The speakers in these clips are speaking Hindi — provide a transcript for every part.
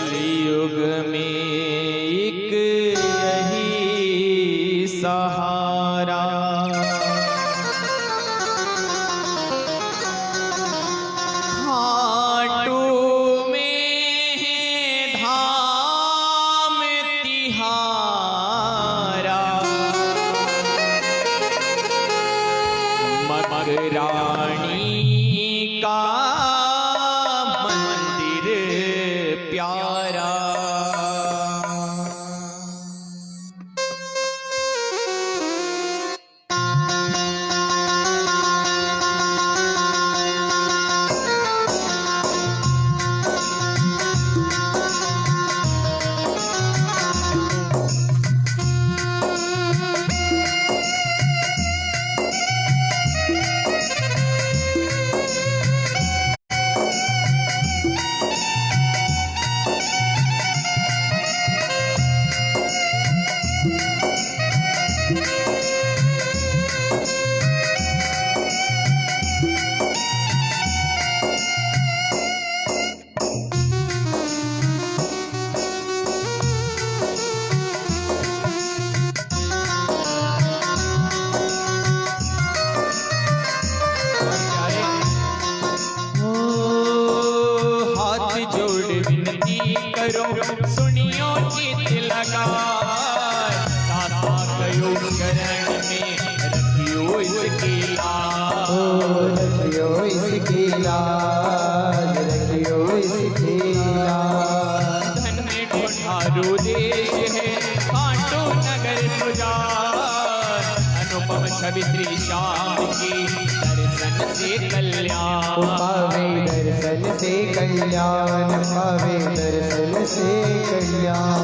कलयुग में एक यही सहारा, खाटू में है धाम तिहारा, मगरानी का मंदिर प्यारा। सुनियो चित लगाए, दाता कयो शरण में रखियो इसकी लाज, रखियो इसकी लाज, रखियो इसकी लाज। धन्य ढूंढारू देश है खाटू नगर गुजार, अनुपम छवि श्री श्याम की दर्शन से कल्याण, पावे दर्शन से कल्याण, पावे दर्शन से कल्याण।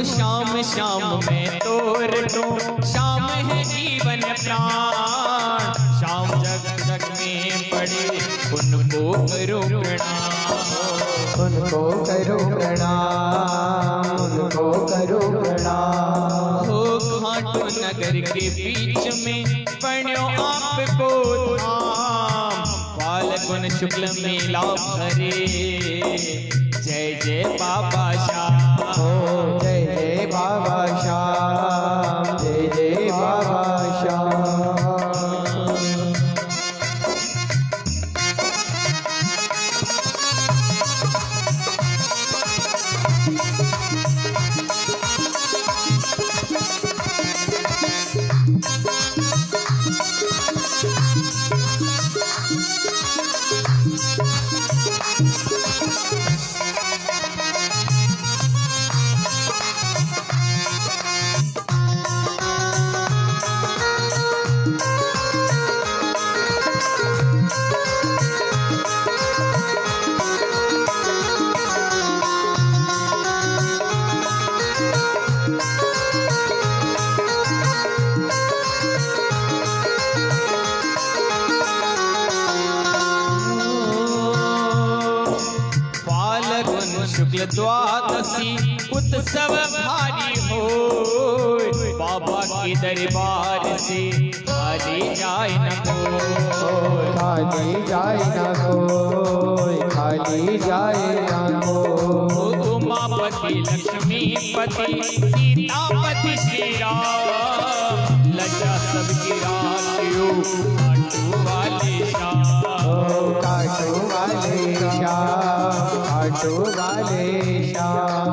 श्याम श्याम मैं तोर तो श्याम है जीवन प्राण, श्याम जग जग में पड़े उनको करो प्रणाम, उनको करो प्रणाम, उनको करो प्रणाम। हो खाटू नगर के बीच में पढ़ो आपको धाम, फाल्गुन शुक्ल मेला भरे, जय जय बाबा श्याम, जय जय बाबा श्याम, जय जय बाबा श्याम। शुक्ल द्वादशी उत्सव भारी हो, बाबा के दरबार से खाली जाए न कोई, खाली जाए न कोई, खाली जाए न कोई। उमापति लक्ष्मीपति सीतापति श्री राम, लज्जा सबकी रातियो खाटू वाले श्याम, खाटू वाले श्याम, खाटू वाले श्याम।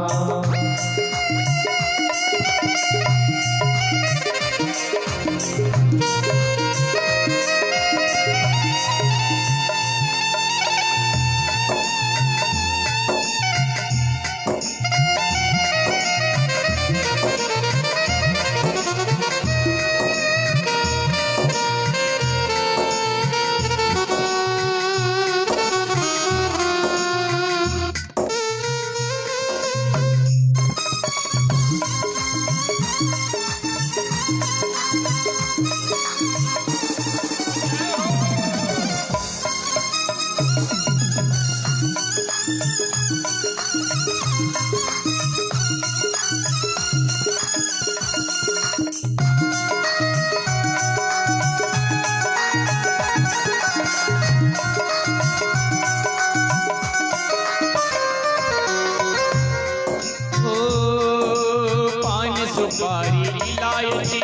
सुपारी इलायची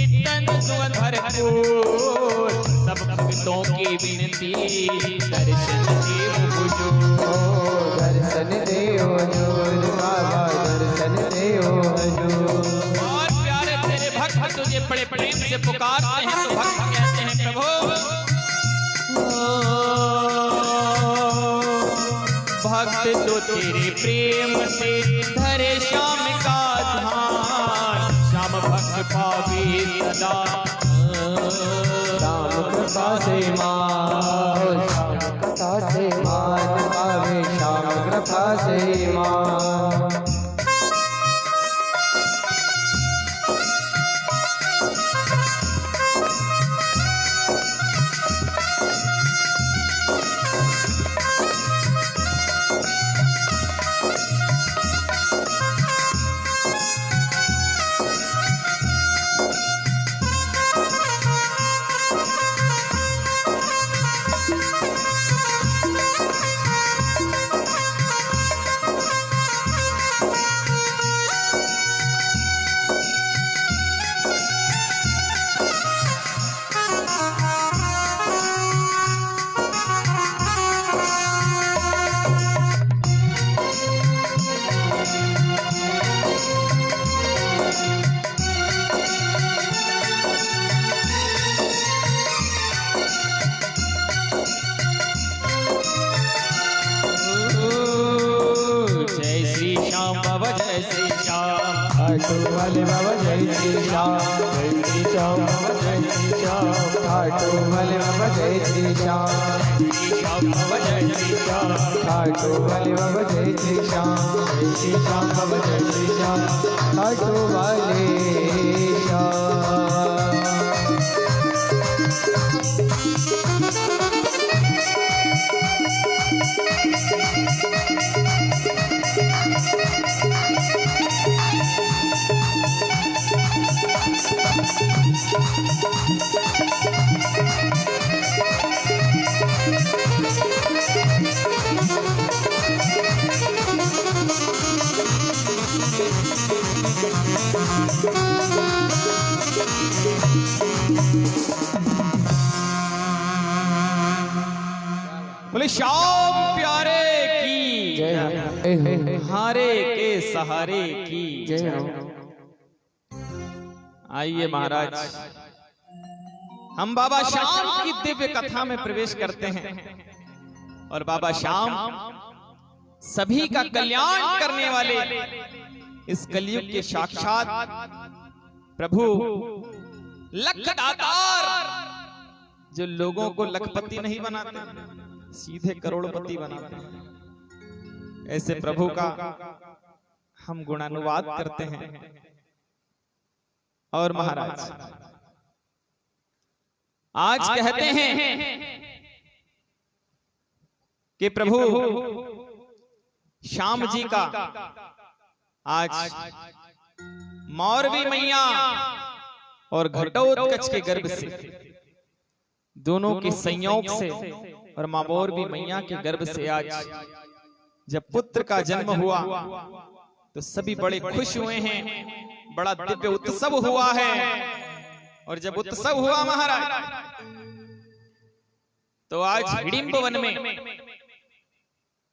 इतन सुगंध भरपूर, सब भक्तों की विनती दर्शन देव हुजूर। दर्शन देव हुजूर बाबा, दर्शन देव हुजूर। और प्यारे तेरे भक्त तुझे बड़े प्रेम से पुकारते हैं तो भक्त कहते हैं प्रभु भक्त तो तेरे प्रेम से धरे श्याम का ध्यान, श्याम भक्त पावे सदा राम कृपा से मान, श्याम कृपा से मान पावे, श्याम कृपा से मान। जय श्री श्याम, खाटू वाले बाबा जय श्री श्याम, जय श्री श्याम बाबा जय श्री श्याम, खाटू वाले बाबा जय श्री श्याम, जय श्री श्याम, खाटू वाले बाबा जय श्री श्याम, जय श्री श्याम बाबा जय श्री श्याम, खाटू वाले श्याम। बोले श्याम प्यारे की जय, हारे के सहारे की जय। आइए महाराज, हम बाबा श्याम की दिव्य कथा में प्रवेश करते हैं और बाबा श्याम सभी का कल्याण करने वाले इस कलयुग के साक्षात प्रभु लखदातार, जो लोगों को लखपति नहीं बनाते सीधे करोड़पति बनाते हैं, ऐसे प्रभु का हम गुणानुवाद करते हैं। और महाराज आज कहते हैं कि प्रभु श्याम जी का आज मौरवी मैया और घटोत्कच के गर्भ से, दोनों के संयोग से और मां मौरवी मैया के गर्भ से आज जब पुत्र का जन्म हुआ तो सभी बड़े खुश हुए हैं, बड़ा दिव्य उत्सव हुआ है। और जब उत्सव हुआ महाराज तो आज हिडिंब वन में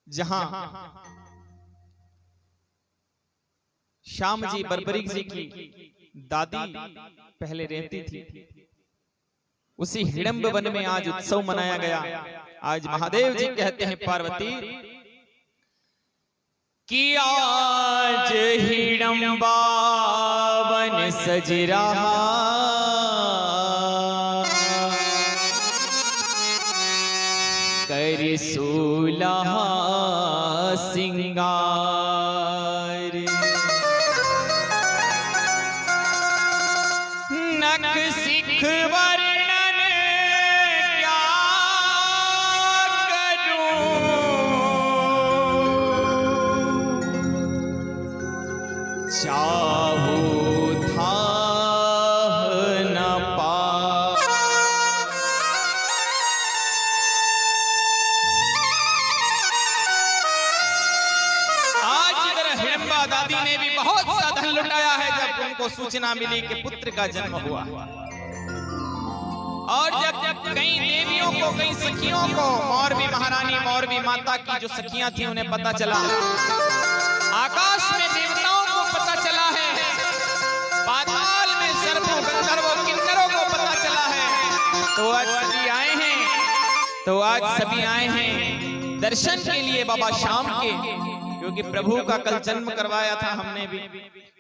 जहां श्याम जी बर्बरीक जी की दादी पहले रहती थी, उसी हिडंब वन में आज उत्सव मनाया गया। आज महादेव जी कहते हैं पार्वती कि आज हिडंबा वन सज रहा, कर सोलह सिंगार, नख सिख लौटाया है जब उनको सूचना मिली कि पुत्र का जन्म हुआ। और जब कई देवियों को, कई सखियों को, मौरवी महारानी, मौरवी माता की जो सखियां थी, उन्हें पता चला, आकाश में देवताओं को पता चला है, पाताल में सर्पों, गंधर्वों, किन्नरों को पता चला है, तो आज सभी आए हैं दर्शन के लिए बाबा श्याम के, क्योंकि प्रभु का कल जन्म करवाया था हमने भी,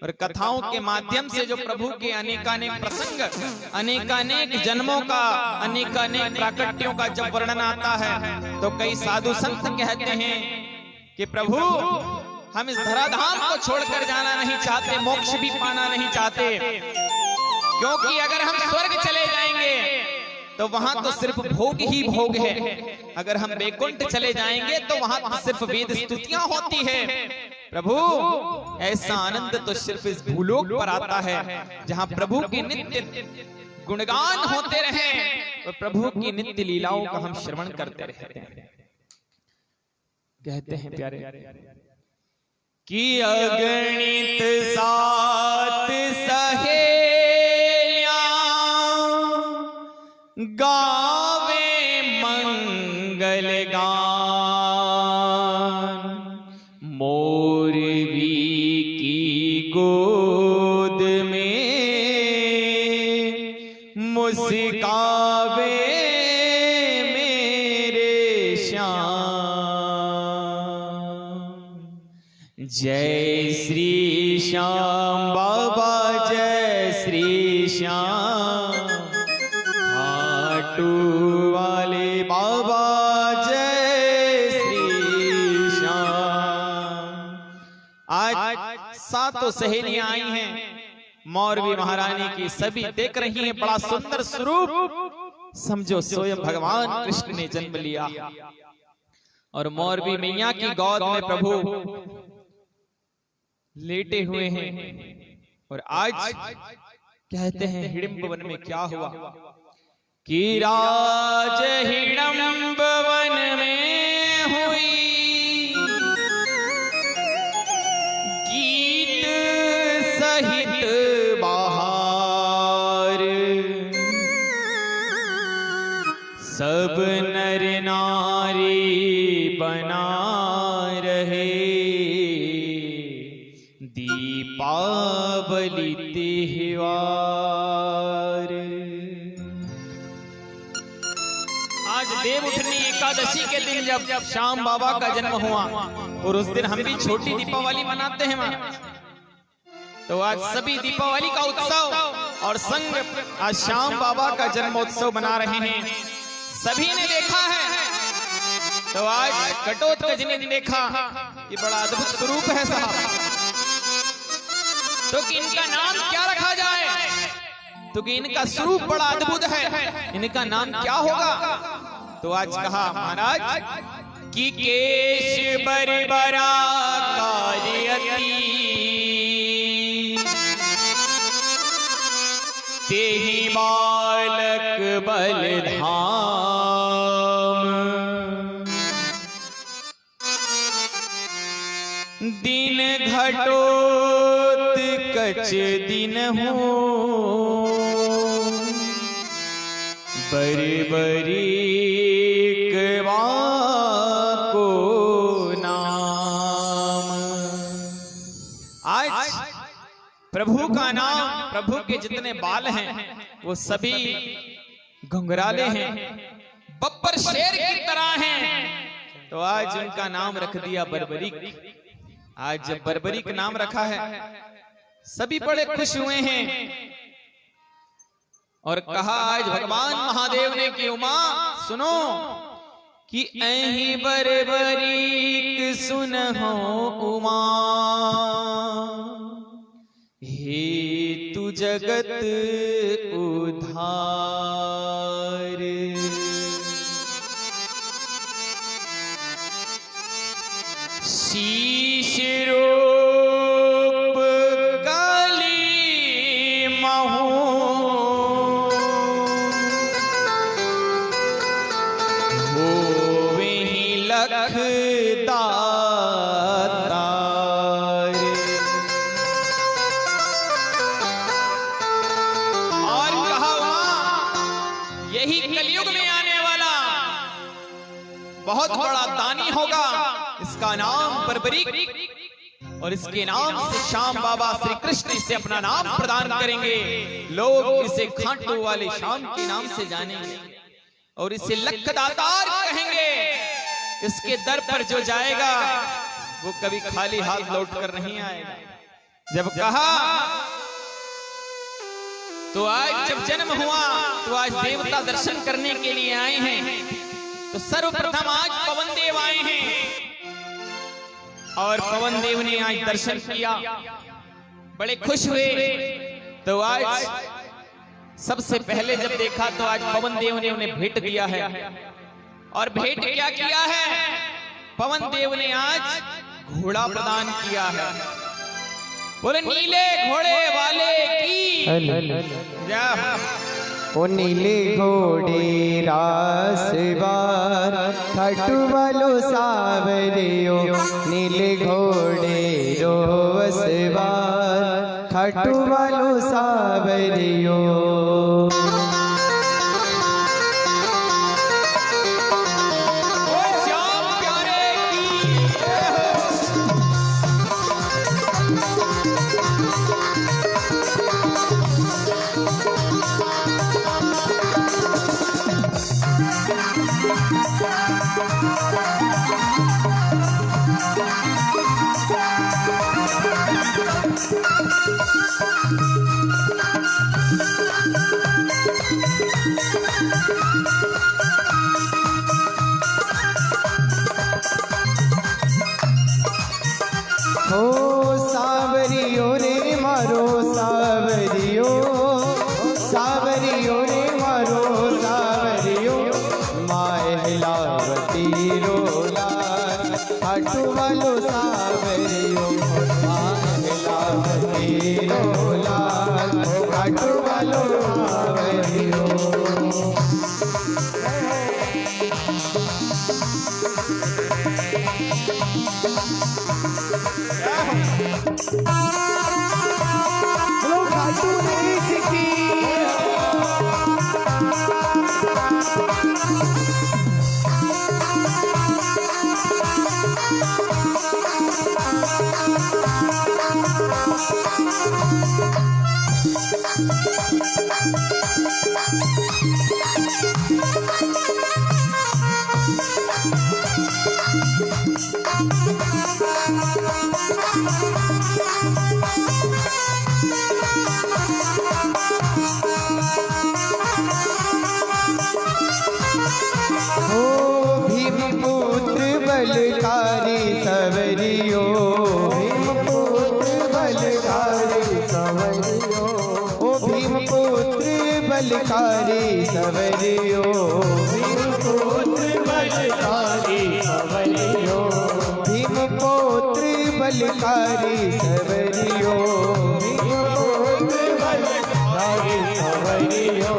और कथाओं के माध्यम से जो प्रभु के अनेकानेक प्रसंग, अनेकानेक जन्मों का, अनेकानेक प्राकट्यों का जब वर्णन आता है, तो कई साधु संत कहते हैं कि प्रभु हम इस धराधाम को छोड़कर जाना नहीं चाहते, मोक्ष भी पाना नहीं चाहते, क्योंकि अगर हम स्वर्ग चले जाएंगे तो वहां तो सिर्फ भोग ही भोग है, अगर हम वैकुंठ चले जाएंगे तो वहां तो सिर्फ वेद स्तुतियां होती है। प्रभु ऐसा आनंद तो सिर्फ इस भूलोक पर आता है, जहां प्रभु की नित्य गुणगान होते रहे और प्रभु की नित्य लीलाओं का हम श्रवण करते रहते हैं। कहते हैं प्यारे कि अगणित सात सहेलियां गावे मंगल गान, मोरवी की गोद में मुस्कावे मेरे श्याम। जय श्री श्याम बाबा, जय श्री श्याम, खाटू वाले बाबा, जय श्री श्याम। आज सातों सहेलियां आई हैं मौरवी महारानी की, सभी देख रही हैं बड़ा सुंदर स्वरूप, समझो स्वयं भगवान कृष्ण ने जन्म लिया, और मौरवी मैया की गोद में प्रभु लेटे हुए हैं। और आज कहते हैं हिडिंब वन में क्या हुआ कि राज हिडिंब वन में हुई गीत सहित बहार, सब नर नारी बना रहे दीपावली त्योहार। आज देव उठनी एकादशी के दिन जब श्याम बाबा का जन्म हुआ, और उस दिन हम भी छोटी दीपावली मनाते हैं मां, तो आज सभी दीपावली का उत्सव और संग आज श्याम बाबा का जन्मोत्सव मना रहे हैं। सभी ने देखा है, तो आज घटोत्कच ने देखा, ये बड़ा अद्भुत स्वरूप है साहब, तो कि इनका नाम क्या रखा जाए, तो कि इनका स्वरूप बड़ा अद्भुत है, इनका नाम क्या होगा। तो आज कहा महाराज कि केश बरबरा कार्यति, तेहि बालक बलधाम, दिन घटोत्कच दिन हो, बरबरीक को नाम। आज प्रभु का नाम, प्रभु के जितने बाल हैं वो सभी घुंघराले हैं, बब्बर शेर की तरह हैं, तो आज उनका नाम रख दिया बरबरीक। आज जब बरबरीक नाम रखा है, सभी बड़े खुश हुए हैं, और कहा आज भगवान महादेव ने कि उमा सुनो कि ऐहि बरबरीक सुनहो उमा, हे तू जगत उधार। शीश रूप काली महू, होवे ही लख दातार। यही कलयुग में आने वाला बहुत बड़ा दानी होगा। इसका नाम बर्बरीक और इसके नाम से श्याम बाबा श्री कृष्ण इसे अपना नाम प्रदान करेंगे। लोग इसे खांटू वाले श्याम के नाम से जानेंगे और इसे लखदातार कहेंगे। इसके दर पर जो जाएगा वो कभी खाली हाथ लौट कर नहीं आएगा। जब कहा तो आज जब जन्म हुआ तो आज देवता दर्शन करने के लिए आए हैं। तो सर्वप्रथम आज पवन देव आए हैं और पवन देव ने आज दर्शन किया, बड़े खुश हुए। तो आज सबसे पहले जब देखा तो आज पवन देव ने उन्हें भेंट दिया है। और भेंट क्या किया है? पवन देव ने आज घोड़ा प्रदान किया है। बोले नीले घोड़े वाले की जय। ओ नीले घोड़े रासवार खाटू वालो सावरियो, नीले घोड़े रोसवार खाटू वालो सावरियो। बलकारी सवरियो, भीमपुत्र बलकारी सवरियो, ओ भीमपुत्र बलकारी सवरियो, भीमपुत्र बलकारी सवरियो, भीमपुत्र बलकारी सवरियो, भीमपुत्र बलकारी सवरियो,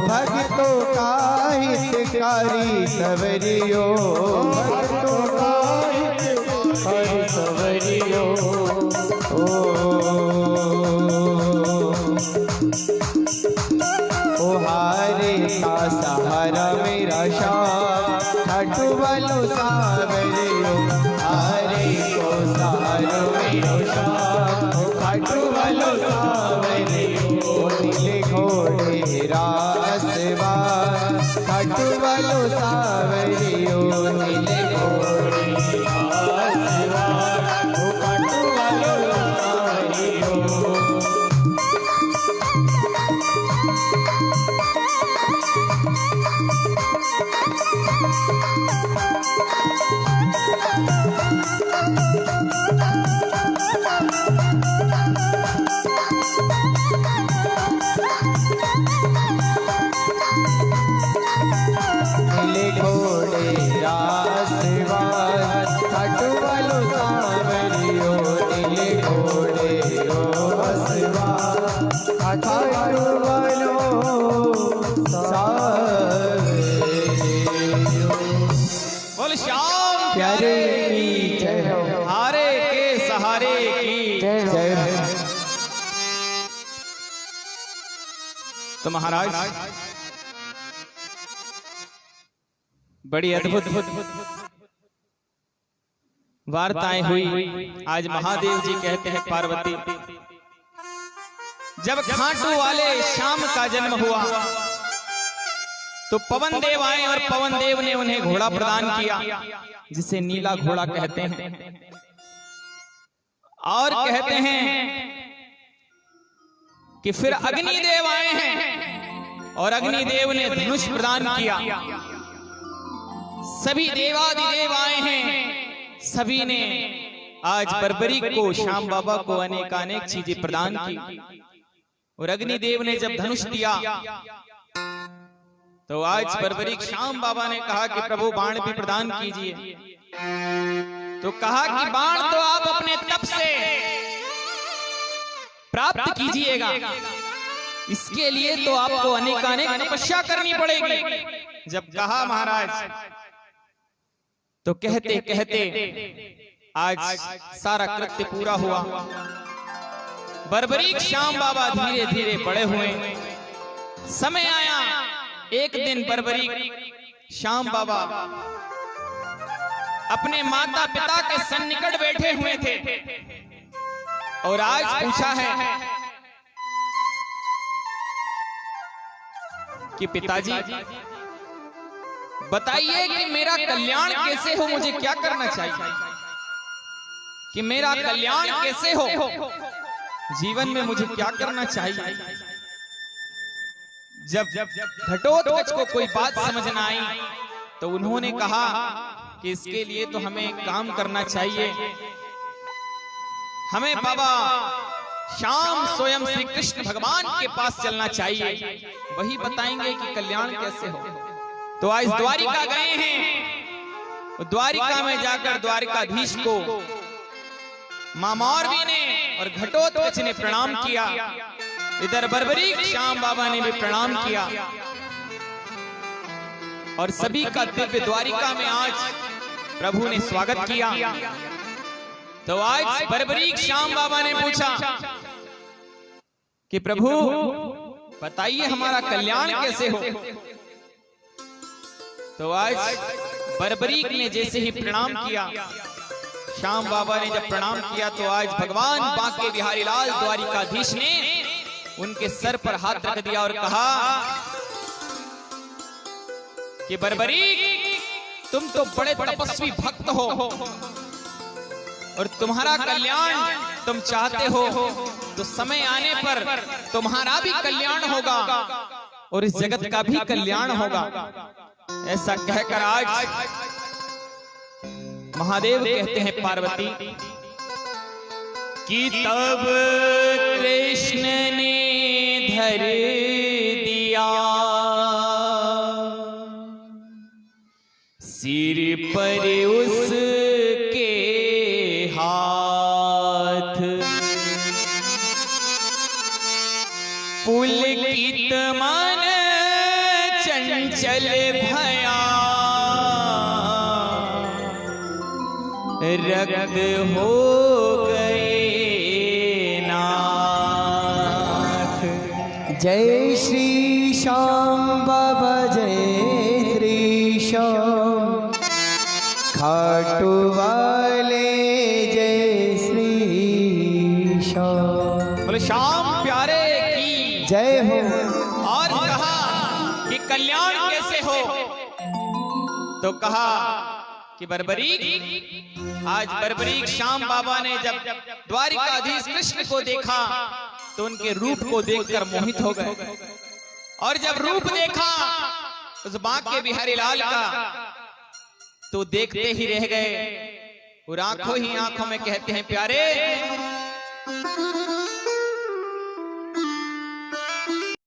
भक्तों का हितकारी सवरियो, भक्तों का हितकारी सवरियो। ओ हारे का सहारा मेरा शाम, खाटू वालो सावरियो, हारे को सहारा मेरा शाम, खाटू वालो सावरियो, नीले घोड़े रासवार, खाटू वालो सावरियो, नीले घोड़े रासवार, खाटू वालो सावरियो। नीले घोड़े रासवार, खाटू वालो सावरियो, नीले घोड़े रासवार, खाटू वालो सावरियो। बोल श्याम प्यारे की जय हो, हारे के सहारे की जय हो। तो महाराज बड़ी अद्भुत वार्ताएं हुई। आज महादेव जी कहते हैं पार्वती, जब खाटू वाले श्याम का जन्म हुआ तो पवन देव आए और पवन देव ने उन्हें घोड़ा प्रदान किया, जिसे नीला घोड़ा कहते हैं। और कहते हैं कि फिर अग्निदेव आए हैं और अग्निदेव ने धनुष प्रदान किया। सभी देवादिदेव आए हैं, सभी ने आज बर्बरीक को, श्याम बाबा को अनेकानेक चीजें प्रदान की। और अग्निदेव ने जब धनुष दिया तो आज बर्बरीक श्याम बाबा ने कहा कि प्रभु बाण भी प्रदान कीजिए। तो कहा कि बाण तो आप अपने तप से प्राप्त कीजिएगा, इसके लिए तो आपको अनेकानेक तपस्या करनी पड़ेगी। जब कहा महाराज तो कहते कहते आज सारा कृत्य पूरा हुआ। बर्बरीक श्याम बाबा धीरे धीरे बड़े हुए। समय आया, एक दिन बर्बरीक श्याम बाबा अपने माता पिता के सन्निकट बैठे हुए थे और आज पूछा है कि पिताजी बताइए कि मेरा कल्याण कैसे हो, मुझे क्या करना चाहिए कि मेरा कल्याण कैसे हो, जीवन में मुझे क्या करना चाहिए। जब घटोत्कच को कोई बात समझ न आई तो उन्होंने कहा कि इसके लिए तो हमें एक काम करना चाहिए, हमें बाबा श्याम स्वयं श्री कृष्ण भगवान के पास चलना चाहिए, वही बताएंगे कि कल्याण कैसे हो। तो आज द्वारिका गए हैं, द्वारिका में जाकर द्वारिकाधीश को मां मौरवी ने और घटोत्कच ने प्रणाम किया। इधर बर्बरीक श्याम बाबा ने भी प्रणाम किया और सभी का दिव्य द्वारिका में आज प्रभु ने स्वागत किया। तो आज बर्बरीक श्याम बाबा ने पूछा कि प्रभु बताइए हमारा कल्याण कैसे हो। तो आज बर्बरीक ने जैसे ही प्रणाम किया, श्याम बाबा ने जब प्रणाम किया तो आज भगवान बांके बिहारी लाल द्वारिकाधीश ने उनके सर पर हाथ रख दिया और कहा कि बर्बरीक तुम तो बड़े तपस्वी भक्त हो और तुम्हारा कल्याण तुम चाहते हो, तो समय आने पर तुम्हारा भी कल्याण होगा और इस जगत का भी कल्याण होगा। ऐसा कहकर आज महादेव कहते हैं पार्वती कि तब कृष्ण ने धर दिया सिर पर उसके हाथ, पुलकित मन चंचल भया, रक्त हो गए नाथ। जय श्री श्याम बाबा, जय श्री श्याम खाटू वाले, जय श्री श्याम। बोले श्याम प्यारे की जय हो। और कहा कि कल्याण कैसे हो, तो कहा कि बर्बरीक, आज बर्बरीक श्याम बाबा ने जब द्वारिकाधीश कृष्ण को देखा तो उनके रूप को देखकर मोहित हो गए और जब रूप देखा उस बांके बिहारी लाल का तो देखते ही रह गए और आंखों ही आंखों में कहते हैं प्यारे